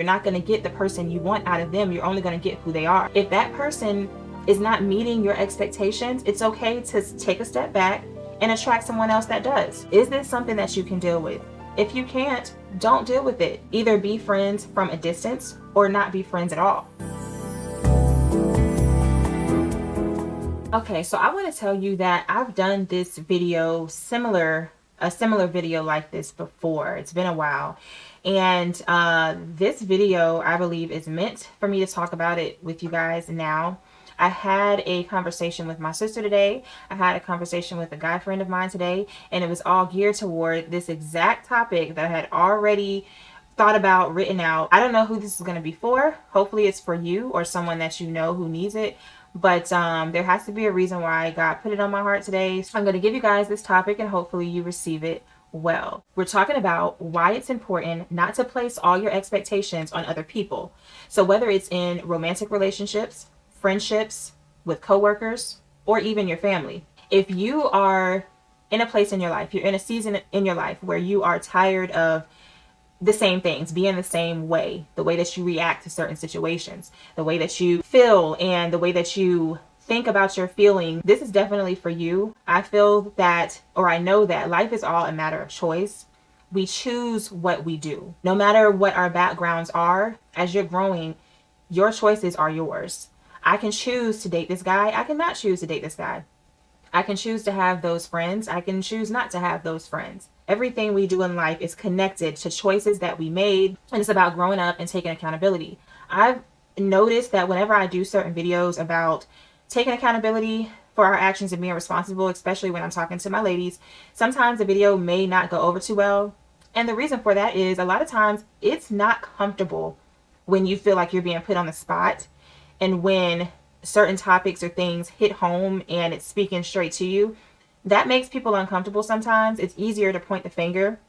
You're not going to get the person you want out of them. You're only going to get who they are. If that person is not meeting your expectations, it's okay to take a step back and attract someone else that does. Is this something that you can deal with? If you can't, don't deal with it. Either be friends from a distance or not be friends at all. Okay, so I want to tell you that I've done this video a similar video like this before. It's been a while. And this video, I believe, is meant for me to talk about it with you guys now. I had a conversation with my sister today. I had a conversation with a guy friend of mine today, and it was all geared toward this exact topic that I had already thought about, written out. I don't know who this is going to be for. Hopefully it's for you or someone that you know who needs it. But there has to be a reason why God put it on my heart today. So I'm going to give you guys this topic and hopefully you receive it well. We're talking about why it's important not to place all your expectations on other people. So whether it's in romantic relationships, friendships, with coworkers, or even your family. If you are in a place in your life, you're in a season in your life where you are tired of the same things, being the same way, the way that you react to certain situations, the way that you feel, and the way that you think about your feeling, this is definitely for you. I feel that, or I know that life is all a matter of choice. We choose what we do. No matter what our backgrounds are, as you're growing, your choices are yours. I can choose to date this guy. I cannot choose to date this guy. I can choose to have those friends. I can choose not to have those friends. Everything we do in life is connected to choices that we made, and it's about growing up and taking accountability. I've noticed that whenever I do certain videos about taking accountability for our actions and being responsible, especially when I'm talking to my ladies, sometimes the video may not go over too well. And the reason for that is a lot of times it's not comfortable when you feel like you're being put on the spot. And when certain topics or things hit home and it's speaking straight to you, that makes people uncomfortable sometimes. It's easier to point the finger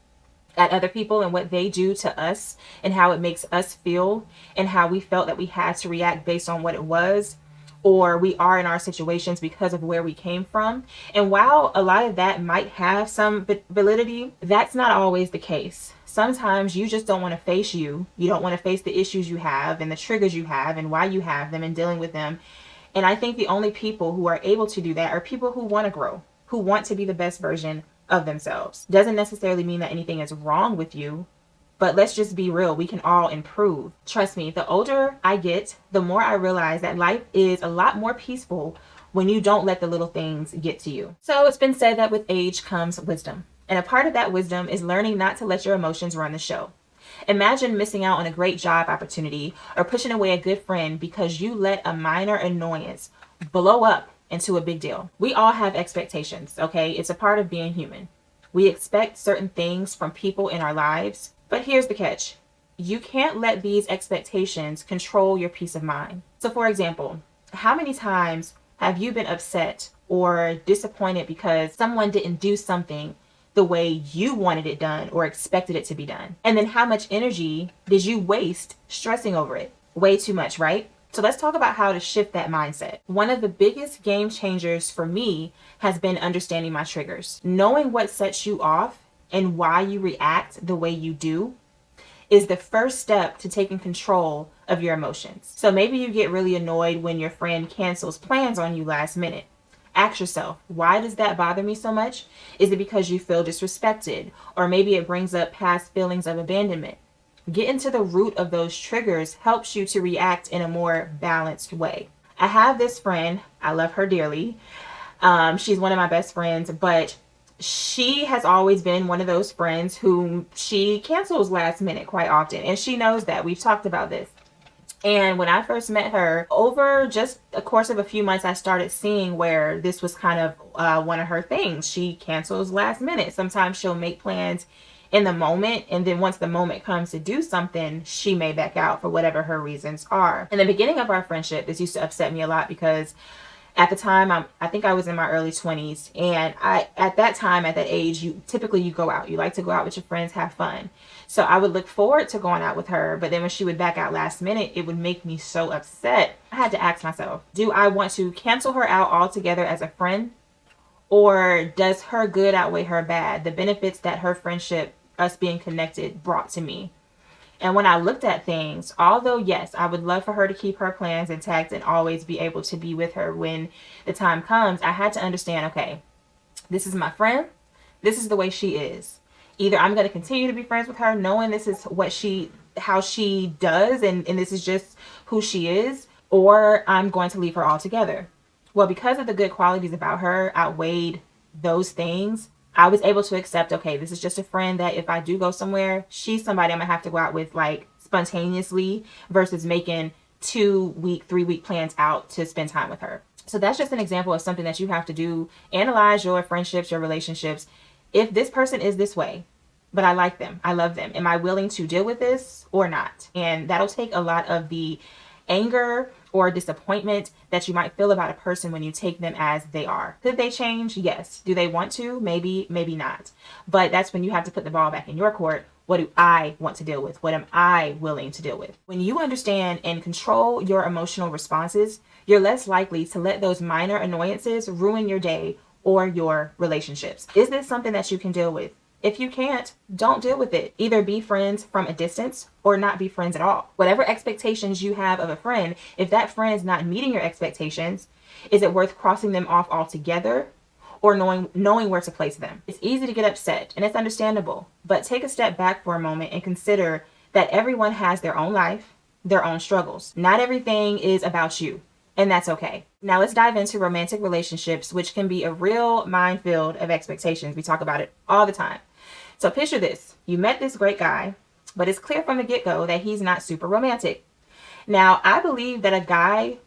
at other people and what they do to us and how it makes us feel and how we felt that we had to react based on what it was or we are in our situations because of where we came from. And while a lot of that might have some validity, that's not always the case. Sometimes you just don't want to face you. You don't want to face the issues you have and the triggers you have and why you have them and dealing with them. And I think the only people who are able to do that are people who want to grow, who want to be the best version of themselves. Doesn't necessarily mean that anything is wrong with you, but let's just be real. We can all improve. Trust me, the older I get, the more I realize that life is a lot more peaceful when you don't let the little things get to you. So it's been said that with age comes wisdom. And a part of that wisdom is learning not to let your emotions run the show. Imagine missing out on a great job opportunity or pushing away a good friend because you let a minor annoyance blow up into a big deal. We all have expectations, okay? It's a part of being human. We expect certain things from people in our lives, but here's the catch. You can't let these expectations control your peace of mind. So for example, how many times have you been upset or disappointed because someone didn't do something the way you wanted it done or expected it to be done? And then how much energy did you waste stressing over it? Way too much, right? So let's talk about how to shift that mindset. One of the biggest game changers for me has been understanding my triggers. Knowing what sets you off and why you react the way you do is the first step to taking control of your emotions. So maybe you get really annoyed when your friend cancels plans on you last minute. Ask yourself, why does that bother me so much? Is it because you feel disrespected? Or maybe it brings up past feelings of abandonment. Getting to the root of those triggers helps you to react in a more balanced way. I have this friend, I love her dearly. She's one of my best friends, but she has always been one of those friends whom she cancels last minute quite often. And she knows that. We've talked about this. And when I first met her, over just a course of a few months, I started seeing where this was kind of one of her things. She cancels last minute. Sometimes she'll make plans in the moment, and then once the moment comes to do something, she may back out for whatever her reasons are. In the beginning of our friendship, this used to upset me a lot because at the time, I think I was in my early 20s, and at that time, at that age, you go out. You like to go out with your friends, have fun. So I would look forward to going out with her, but then when she would back out last minute, it would make me so upset. I had to ask myself, do I want to cancel her out altogether as a friend, or does her good outweigh her bad? The benefits that her friendship, us being connected, brought to me. And when I looked at things, although yes, I would love for her to keep her plans intact and always be able to be with her when the time comes, I had to understand, okay, this is my friend. This is the way she is. Either I'm going to continue to be friends with her knowing this is how she does, and this is just who she is, or I'm going to leave her altogether. Well, because of the good qualities about her outweighed those things, I was able to accept, okay, this is just a friend that if I do go somewhere, she's somebody I'm gonna have to go out with like spontaneously versus making 2-week, 3-week plans out to spend time with her. So that's just an example of something that you have to do. Analyze your friendships, your relationships. If this person is this way, but I like them, I love them, am I willing to deal with this or not? And that'll take a lot of the anger or disappointment that you might feel about a person when you take them as they are. Could they change? Yes. Do they want to? Maybe, maybe not. But that's when you have to put the ball back in your court. What do I want to deal with? What am I willing to deal with? When you understand and control your emotional responses, you're less likely to let those minor annoyances ruin your day or your relationships. Is this something that you can deal with? If you can't, don't deal with it. Either be friends from a distance or not be friends at all. Whatever expectations you have of a friend, if that friend is not meeting your expectations, is it worth crossing them off altogether or knowing where to place them? It's easy to get upset and it's understandable, but take a step back for a moment and consider that everyone has their own life, their own struggles. Not everything is about you. And that's okay. Now let's dive into romantic relationships, which can be a real minefield of expectations. We talk about it all the time. So picture this. You met this great guy, but it's clear from the get-go that he's not super romantic. Now, I believe that a guy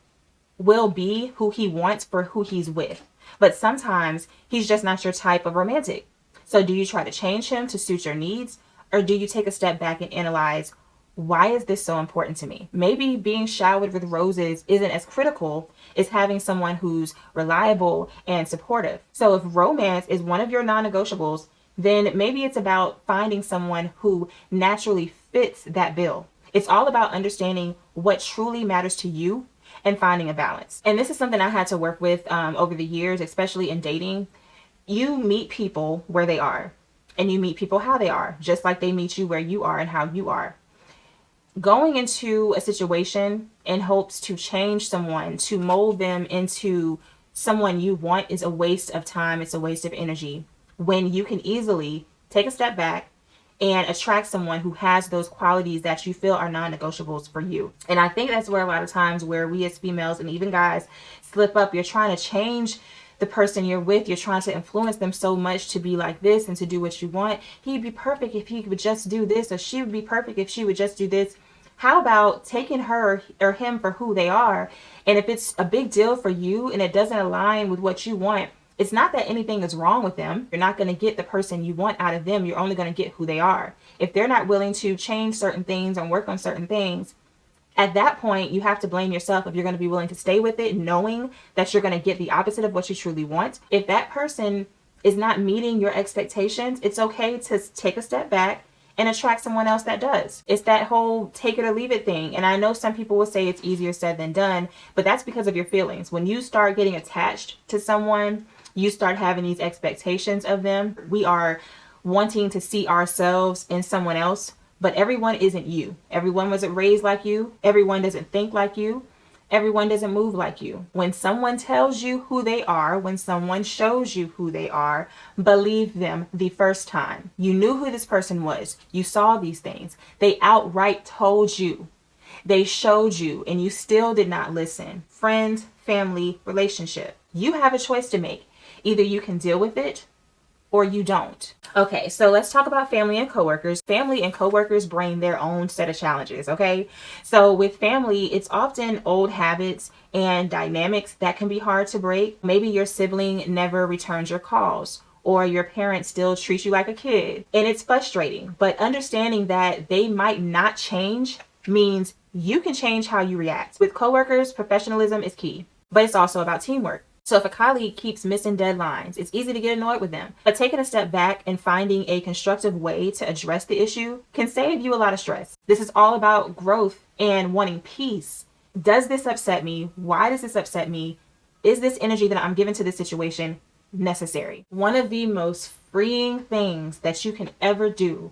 will be who he wants for who he's with, but sometimes he's just not your type of romantic. So do you try to change him to suit your needs, or do you take a step back and analyze, why is this so important to me? Maybe being showered with roses isn't as critical as having someone who's reliable and supportive. So if romance is one of your non-negotiables, then maybe it's about finding someone who naturally fits that bill. It's all about understanding what truly matters to you and finding a balance. And this is something I had to work with over the years, especially in dating. You meet people where they are, and you meet people how they are, just like they meet you where you are and how you are. Going into a situation in hopes to change someone, to mold them into someone you want, is a waste of time. It's a waste of energy, when you can easily take a step back and attract someone who has those qualities that you feel are non-negotiables for you. And I think that's where a lot of times where we as females and even guys slip up. You're trying to change the person you're with. You're trying to influence them so much to be like this and to do what you want. He'd be perfect if he would just do this, or she would be perfect if she would just do this. How about taking her or him for who they are? And if it's a big deal for you and it doesn't align with what you want, it's not that anything is wrong with them. You're not going to get the person you want out of them. You're only going to get who they are. If they're not willing to change certain things and work on certain things, at that point, you have to blame yourself if you're going to be willing to stay with it, knowing that you're going to get the opposite of what you truly want. If that person is not meeting your expectations, it's okay to take a step back and attract someone else that does. It's that whole take it or leave it thing. And I know some people will say it's easier said than done, but that's because of your feelings. When you start getting attached to someone, you start having these expectations of them. We are wanting to see ourselves in someone else, but everyone isn't you. Everyone wasn't raised like you. Everyone doesn't think like you. Everyone doesn't move like you. When someone tells you who they are, when someone shows you who they are, believe them the first time. You knew who this person was. You saw these things. They outright told you. They showed you, and you still did not listen. Friend, family, relationship. You have a choice to make. Either you can deal with it or you don't. Okay, so let's talk about family and coworkers. Family and coworkers bring their own set of challenges, okay? So with family, it's often old habits and dynamics that can be hard to break. Maybe your sibling never returns your calls, or your parents still treat you like a kid, and it's frustrating. But understanding that they might not change means you can change how you react. With coworkers, professionalism is key, but it's also about teamwork. So if a colleague keeps missing deadlines, it's easy to get annoyed with them. But taking a step back and finding a constructive way to address the issue can save you a lot of stress. This is all about growth and wanting peace. Does this upset me? Why does this upset me? Is this energy that I'm giving to this situation necessary? One of the most freeing things that you can ever do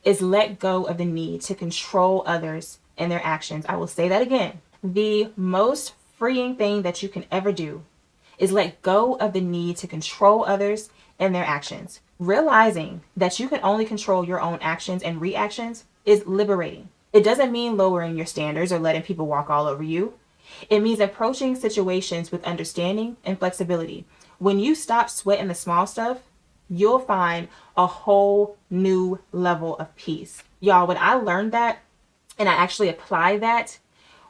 is let go of the need to control others and their actions. I will say that again. The most freeing thing that you can ever do is let go of the need to control others and their actions. Realizing that you can only control your own actions and reactions is liberating. It doesn't mean lowering your standards or letting people walk all over you. It means approaching situations with understanding and flexibility. When you stop sweating the small stuff, you'll find a whole new level of peace. Y'all, when I learned that and I actually apply that,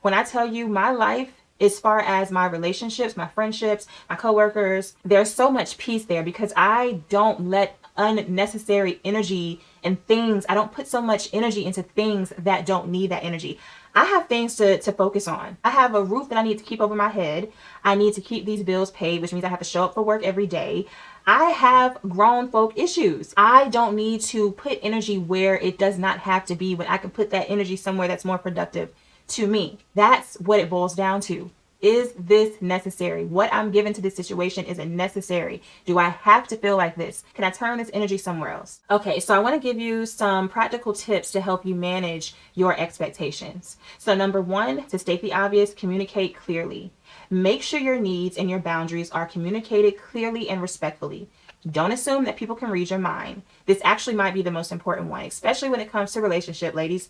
when I tell you my life, as far as my relationships, my friendships, my coworkers, there's so much peace there because I don't let unnecessary energy and things, I don't put so much energy into things that don't need that energy. I have things to focus on. I have a roof that I need to keep over my head. I need to keep these bills paid, which means I have to show up for work every day. I have grown folk issues. I don't need to put energy where it does not have to be when I can put that energy somewhere that's more productive to me. That's what it boils down to. Is this necessary? What I'm given to this situation, is it necessary? Do I have to feel like this? Can I turn this energy somewhere else? Okay, so I want to give you some practical tips to help you manage your expectations. So number one, to state the obvious, communicate clearly. Make sure your needs and your boundaries are communicated clearly and respectfully. Don't assume that people can read your mind. This actually might be the most important one, especially when it comes to relationship, ladies.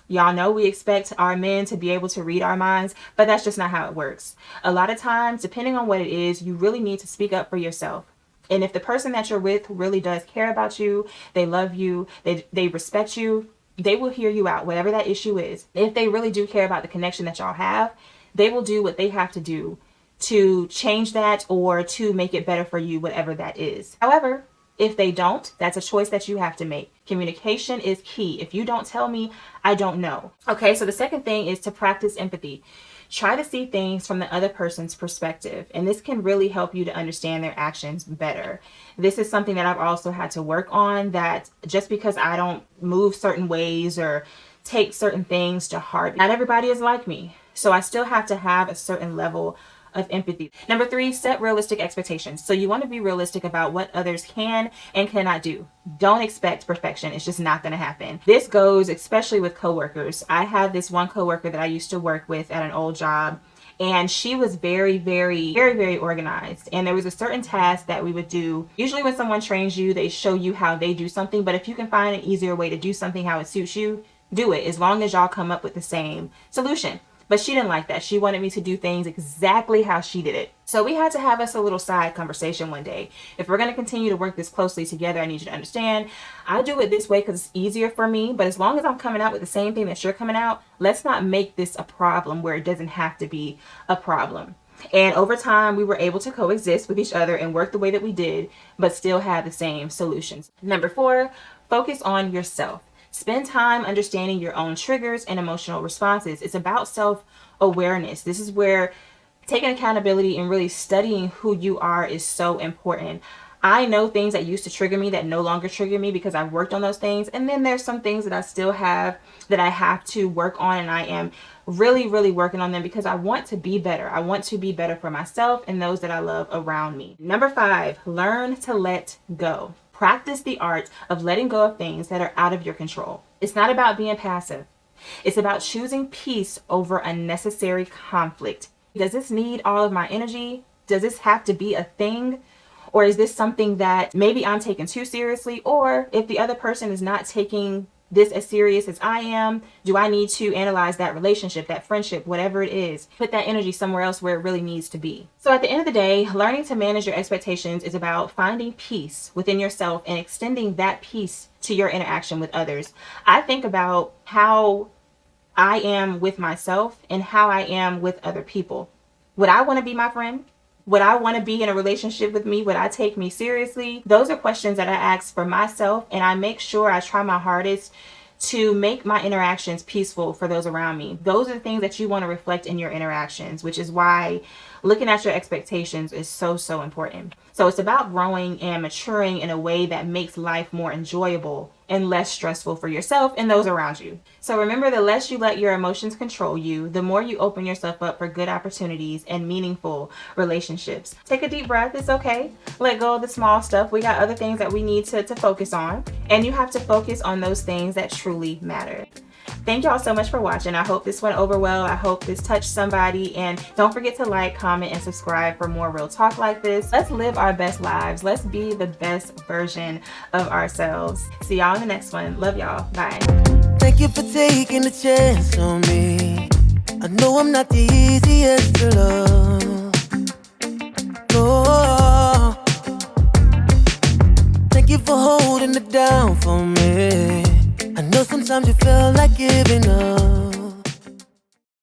Y'all know we expect our men to be able to read our minds, but that's just not how it works. A lot of times, depending on what it is, you really need to speak up for yourself. And if the person that you're with really does care about you, they love you, they respect you, they will hear you out, whatever that issue is. If they really do care about the connection that y'all have, they will do what they have to do to change that or to make it better for you, whatever that is. However, if they don't, that's a choice that you have to make. Communication is key. If you don't tell me, I don't know. Okay, so the second thing is to practice empathy. Try to see things from the other person's perspective, and this can really help you to understand their actions better. This is something that I've also had to work on, that just because I don't move certain ways or take certain things to heart, not everybody is like me. So I still have to have a certain level of empathy. Number three, set realistic expectations. So you want to be realistic about what others can and cannot do. Don't expect perfection. It's just not going to happen. This goes especially with coworkers. I had this one coworker that I used to work with at an old job, and she was very, very, very, very organized. And there was a certain task that we would do. Usually when someone trains you, they show you how they do something. But if you can find an easier way to do something how it suits you, do it, as long as y'all come up with the same solution. But she didn't like that. She wanted me to do things exactly how she did it. So we had to have us a little side conversation one day. If we're going to continue to work this closely together, I need you to understand, I do it this way because it's easier for me. But as long as I'm coming out with the same thing that you're coming out, let's not make this a problem where it doesn't have to be a problem. And over time, we were able to coexist with each other and work the way that we did, but still have the same solutions. Number four, focus on yourself. Spend time understanding your own triggers and emotional responses. It's about self-awareness. This is where taking accountability and really studying who you are is so important. I know things that used to trigger me that no longer trigger me because I've worked on those things. And then there's some things that I still have that I have to work on, and I am really, really working on them because I want to be better. I want to be better for myself and those that I love around me. Number five, learn to let go. Practice the art of letting go of things that are out of your control. It's not about being passive. It's about choosing peace over unnecessary conflict. Does this need all of my energy? Does this have to be a thing? Or is this something that maybe I'm taking too seriously? Or if the other person is not taking this as serious as I am, do I need to analyze that relationship, that friendship, whatever it is, put that energy somewhere else where it really needs to be? So at the end of the day, learning to manage your expectations is about finding peace within yourself and extending that peace to your interaction with others. I think about how I am with myself and how I am with other people. Would I want to be my friend? Would I want to be in a relationship with me? Would I take me seriously? Those are questions that I ask for myself, and I make sure I try my hardest to make my interactions peaceful for those around me. Those are the things that you want to reflect in your interactions, which is why looking at your expectations is so, so important. So it's about growing and maturing in a way that makes life more enjoyable and less stressful for yourself and those around you. So remember, the less you let your emotions control you, the more you open yourself up for good opportunities and meaningful relationships. Take a deep breath. It's okay. Let go of the small stuff. We got other things that we need to focus on, and you have to focus on those things that truly matter. Thank y'all so much for watching. I hope this went over well. I hope this touched somebody. And don't forget to like, comment, and subscribe for more real talk like this. Let's live our best lives. Let's be the best version of ourselves. See y'all in the next one. Love y'all. Bye. Thank you for taking a chance on me. I know I'm not the easiest to love. Oh, thank you for holding it down for me. I know sometimes you feel like giving up.